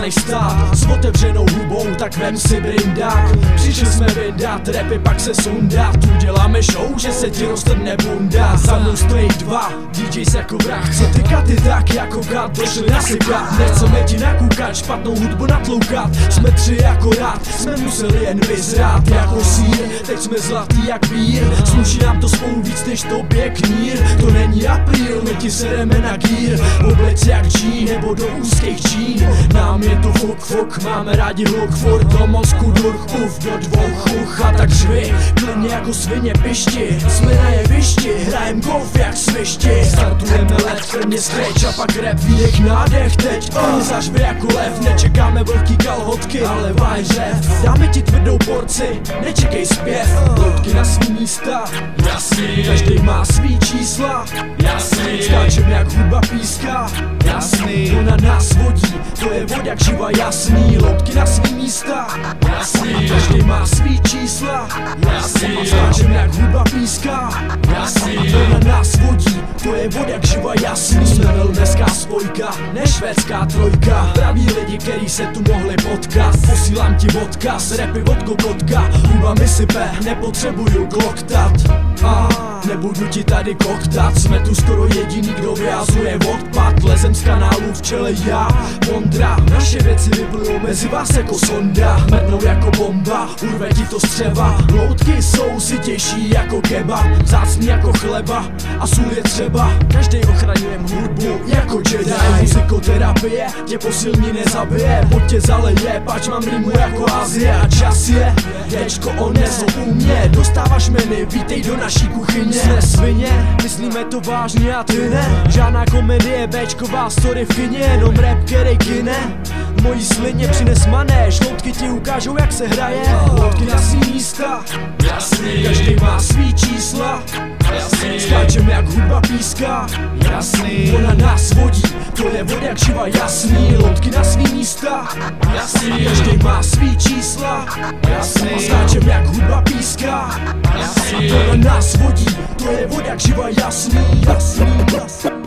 než stát s otevřenou hubou, tak vem si brindák. Přišli jsme vyndat rapy, pak se sundat. Uděláme show, že se ti roztrhne bunda. Za mnou stojí dva DJs jako vrah, co ty katy tak jako gad došli nasypat. Nechceme ti nakoukat, špatnou hudbu natloukat. Jsme tři akorát, jsme museli jen vyzrát jako sír. Teď jsme zlatý jak vír, sluší nám to spolu víc než tobě knír. To není apríl, my ti sereme na gír. Oblec jak džín nebo do úzkých čín. Nám je to fuk, máme rádi hluk. Furt do mozku durch, do dvou chuch. A tak řvi, klidně jako svině pišti. Jsme na jevišti, hrajem golf jak svišti. Startujeme let, prvně scratch a pak rap, výdech, nádech. Teď zařvi jako lev, nečekáme vlhký kalhotky, ale vaj řev. Dáme ti tvrdou porci, nečekej zpěv. Loutky na svý místa, jasný. Každý má svý čísla, jasný. Skáčem jak hudba píská, jasný. To na nás vodí, to je vodak živa, jasný. Loutky na svý místa, jasný. Každý má svý čísla, jasný. Skáčem jak hudba píská, jasný. To na nás vodí, to je vodak živa, jasný. Jsme velneská spojka, ne švédská trojka. Praví lidi, který se tu mohli potkat. Posílám ti odkaz, rapy od kokotka. Huba mi sype, nepotřebuju kloktat. Nebudu ti tady koktat. Jsme tu skoro jediný, kdo vyjazuje odpad. Lezem z kanálu v čele já, Vondra. Naše věci vyplujou mezi vás jako sonda. Mrdnou jako bomba, urve ti to střeva. Loutky jsou si těžší jako kebab, vzácný jako chleba a sůl je třeba. Každý ochraňujem hudbu jako Jedi. Muzikoterapie tě posilní nezabije, pojď tě zaleje, pač mám rýmu jako Azie. A čas je, děčko onesl u mě. Dostáváš meny, vítej do naší kuchyně. Jsme svině, myslíme to vážně a ty ne. Žádná komedie, béčková story v kině, jenom rap, který kine. V mojí slině přines manéž, loutky ti ukážou jak se hraje. Loutky na svý místa, jasný. Každý má svý čísla, jasný. Skáčem jak hudba píská, jasný. To na nás vodí, to je vodak živa, jasný. Loutky na svý místa, jasný. Každý má svý čísla, jasný. Skáčem jak hudba píská, jasný. To na nás vodí, to je vodak živa, jasný, jasný, jasný.